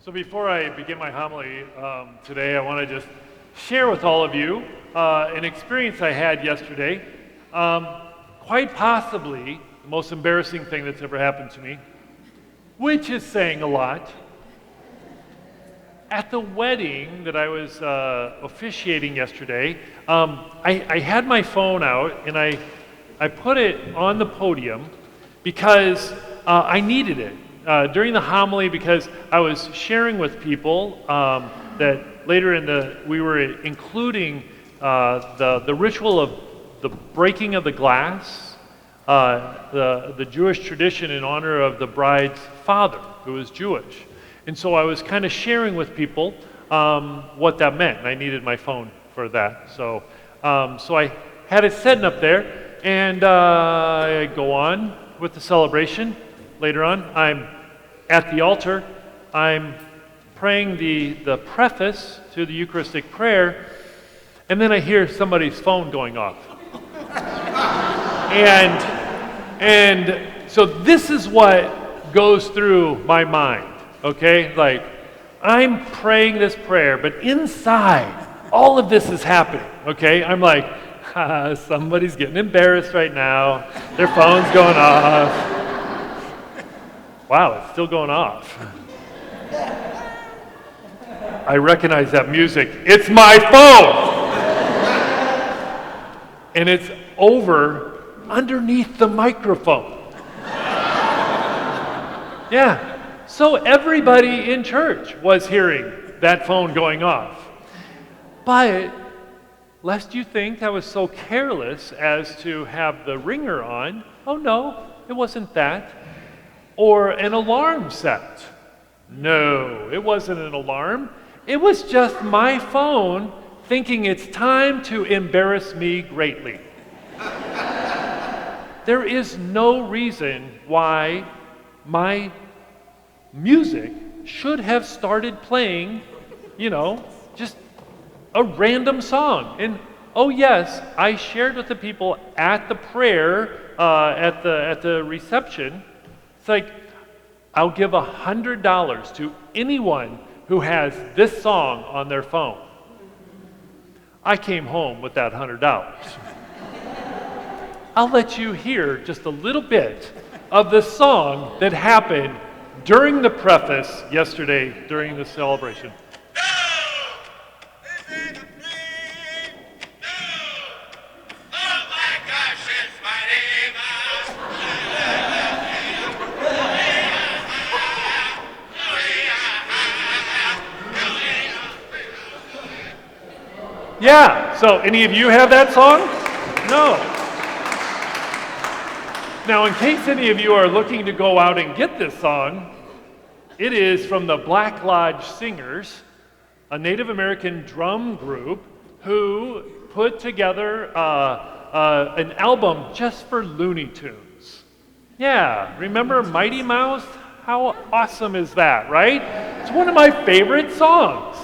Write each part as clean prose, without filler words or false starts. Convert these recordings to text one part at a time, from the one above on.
So before I begin my homily today, I want to just share with all of you an experience I had yesterday. Quite possibly the most embarrassing thing that's ever happened to me, which is saying a lot. At the wedding that I was officiating yesterday, I had my phone out and I put it on the podium because I needed it. During the homily, because I was sharing with people that later we were including the ritual of the breaking of the glass, the Jewish tradition in honor of the bride's father, who was Jewish. And so I was kind of sharing with people what that meant, and I needed my phone for that. So I had it setting up there, and I go on with the celebration. Later on, I'm at the altar, I'm praying the preface to the Eucharistic prayer, and then I hear somebody's phone going off. and so this is what goes through my mind, okay? Like, I'm praying this prayer, but inside, all of this is happening, okay? I'm like, somebody's getting embarrassed right now, their phone's going off. Wow, it's still going off. I recognize that music. It's my phone! And it's over underneath the microphone. Yeah. So everybody in church was hearing that phone going off. But lest you think I was so careless as to have the ringer on, oh no, it wasn't that. Or an alarm set. No, it wasn't an alarm. It was just my phone thinking it's time to embarrass me greatly. There is no reason why my music should have started playing, just a random song. And oh yes, I shared with the people at the prayer, at the reception. It's like, I'll give $100 to anyone who has this song on their phone. I came home with that $100. I'll let you hear just a little bit of the song that happened during the preface yesterday during the celebration. Yeah, so any of you have that song? No. Now, in case any of you are looking to go out and get this song, it is from the Black Lodge Singers, a Native American drum group who put together an album just for Looney Tunes. Yeah, remember Mighty Mouse? How awesome is that, right? It's one of my favorite songs.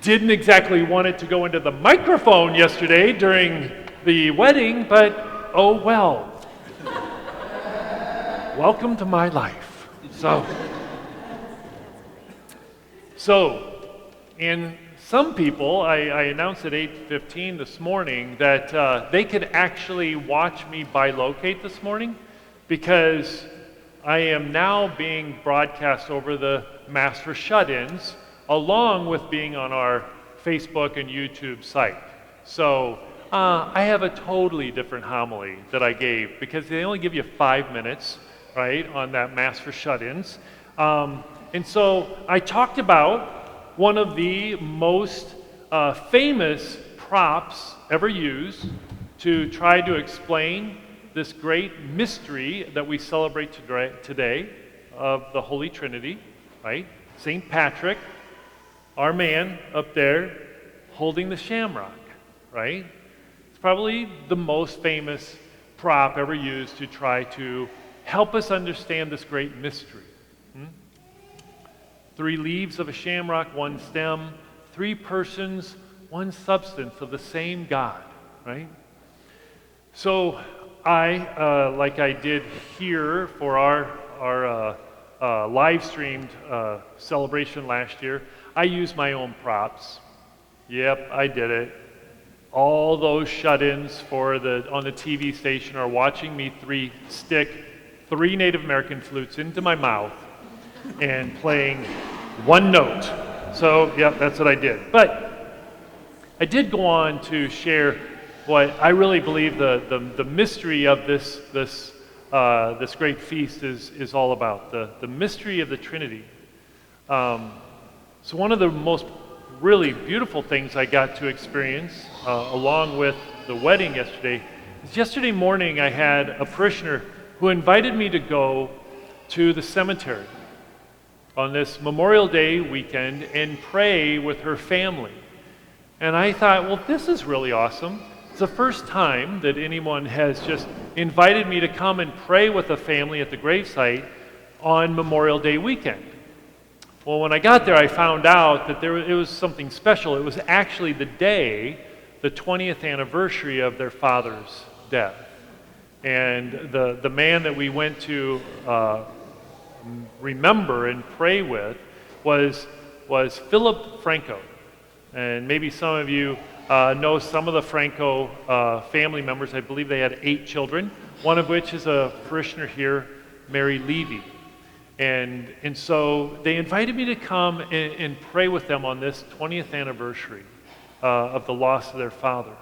Didn't exactly want it to go into the microphone yesterday during the wedding, but oh well. Welcome to my life. So, in some people, I announced at 8:15 this morning that they could actually watch me bilocate this morning because I am now being broadcast over the Mass for Shut-ins, along with being on our Facebook and YouTube site. So I have a totally different homily that I gave because they only give you 5 minutes, right, on that Mass for Shut-ins. And so I talked about one of the most famous props ever used to try to explain this great mystery that we celebrate today of the Holy Trinity, right? St. Patrick, our man up there holding the shamrock, right? It's probably the most famous prop ever used to try to help us understand this great mystery. 3 leaves of a shamrock, 1 stem, 3 persons, 1 substance of the same God, right? So I, like I did here for our live streamed celebration last year. I used my own props. Yep, I did it. All those shut-ins on the TV station are watching me stick three Native American flutes into my mouth and playing one note. So, yeah, that's what I did. But I did go on to share what I really believe the mystery of this great feast is all about, the mystery of the Trinity. So one of the most really beautiful things I got to experience along with the wedding yesterday is yesterday morning I had a parishioner who invited me to go to the cemetery on this Memorial Day weekend and pray with her family. And I thought, well, this is really awesome. It's the first time that anyone has just invited me to come and pray with a family at the gravesite on Memorial Day weekend. Well, when I got there, I found out that it was something special. It was actually the 20th anniversary of their father's death. And the man that we went to remember and pray with was Philip Franco. And maybe some of you know some of the Franco family members. I believe they had 8 children, one of which is a parishioner here, Mary Levy. And so they invited me to come and pray with them on this 20th anniversary of the loss of their father.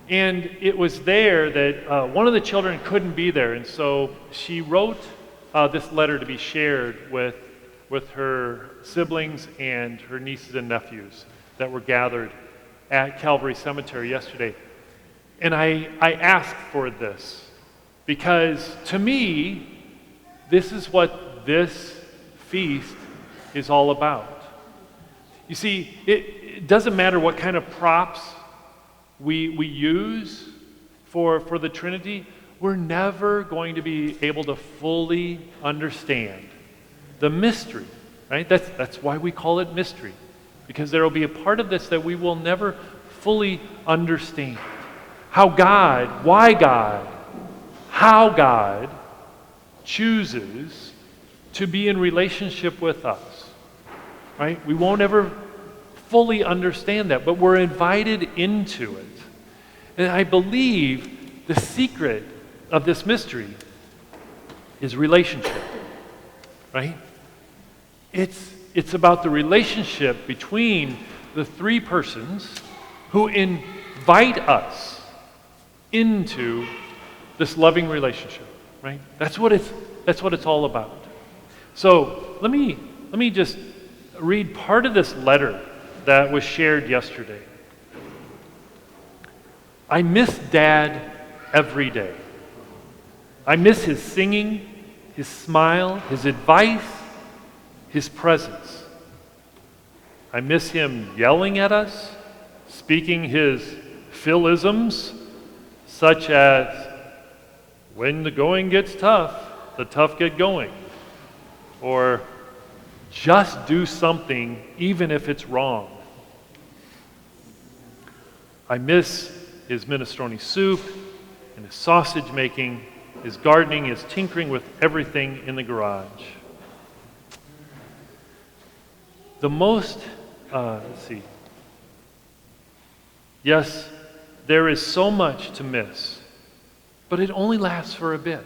And it was there that one of the children couldn't be there, and so she wrote this letter to be shared with her siblings and her nieces and nephews that were gathered at Calvary Cemetery yesterday. And I asked for this because to me, this is what this feast is all about. You see, it doesn't matter what kind of props we use for the Trinity, we're never going to be able to fully understand the mystery, right? That's why we call it mystery, because there will be a part of this that we will never fully understand. How God chooses to be in relationship with us, right? We won't ever fully understand that, but we're invited into it. And I believe the secret of this mystery is relationship, right? It's about the relationship between the three persons who invite us into this loving relationship, right? That's what it's all about. So let me just read part of this letter that was shared yesterday. I miss Dad every day. I miss his singing, his smile, his advice, his presence. I miss him yelling at us, speaking his philisms, such as, when the going gets tough, the tough get going. Or, just do something even if it's wrong. I miss his minestrone soup and his sausage making, his gardening, his tinkering with everything in the garage. The most, yes, there is so much to miss, but it only lasts for a bit.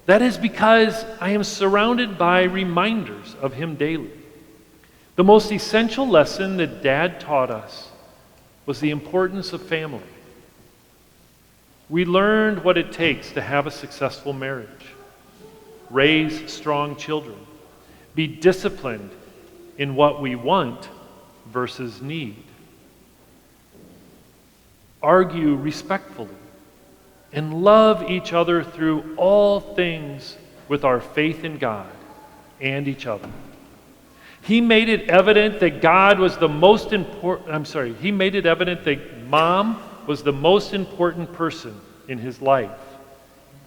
That is because I am surrounded by reminders of him daily. The most essential lesson that Dad taught us was the importance of family. We learned what it takes to have a successful marriage, raise strong children, be disciplined in what we want versus need, argue respectfully, and love each other through all things with our faith in God and each other. He made it evident that he made it evident that Mom was the most important person in his life.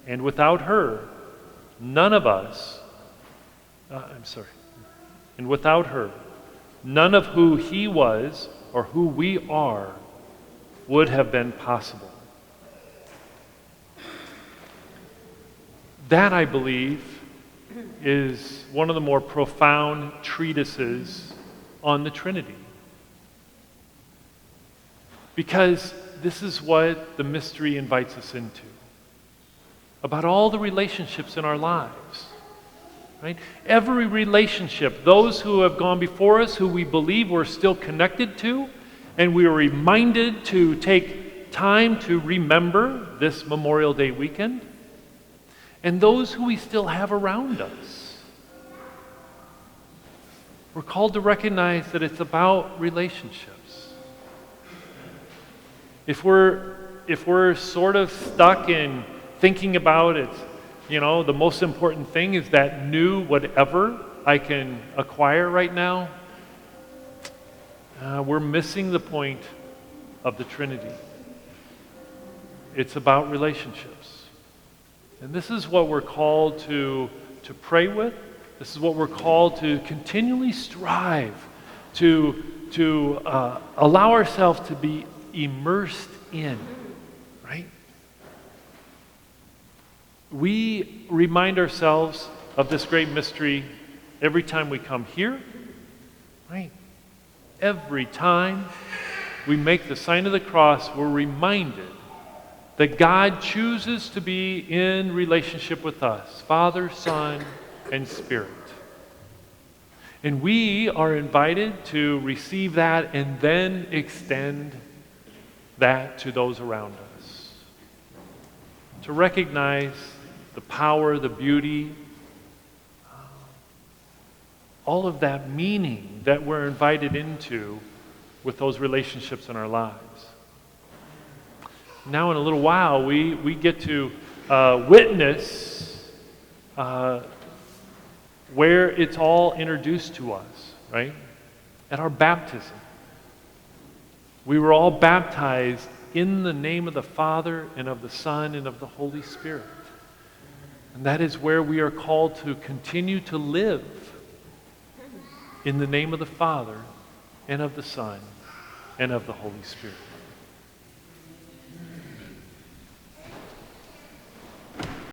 And without her, none of who he was or who we are would have been possible. That, I believe, is one of the more profound treatises on the Trinity. Because this is what the mystery invites us into. About all the relationships in our lives. Right? Every relationship, those who have gone before us, who we believe we're still connected to, and we are reminded to take time to remember this Memorial Day weekend, and those who we still have around us. We're called to recognize that it's about relationships. If we're sort of stuck in thinking about it, the most important thing is that new whatever I can acquire right now, we're missing the point of the Trinity. It's about relationships. And this is what we're called to pray with. This is what we're called to continually strive to allow ourselves to be immersed in, right? We remind ourselves of this great mystery every time we come here, right? Every time we make the sign of the cross, we're reminded that God chooses to be in relationship with us, Father, Son, and Spirit. And we are invited to receive that and then extend that to those around us. To recognize the power, the beauty, all of that meaning that we're invited into with those relationships in our lives. Now in a little while, we get to witness where it's all introduced to us, right? At our baptism. We were all baptized in the name of the Father and of the Son and of the Holy Spirit. And that is where we are called to continue to live in the name of the Father and of the Son and of the Holy Spirit.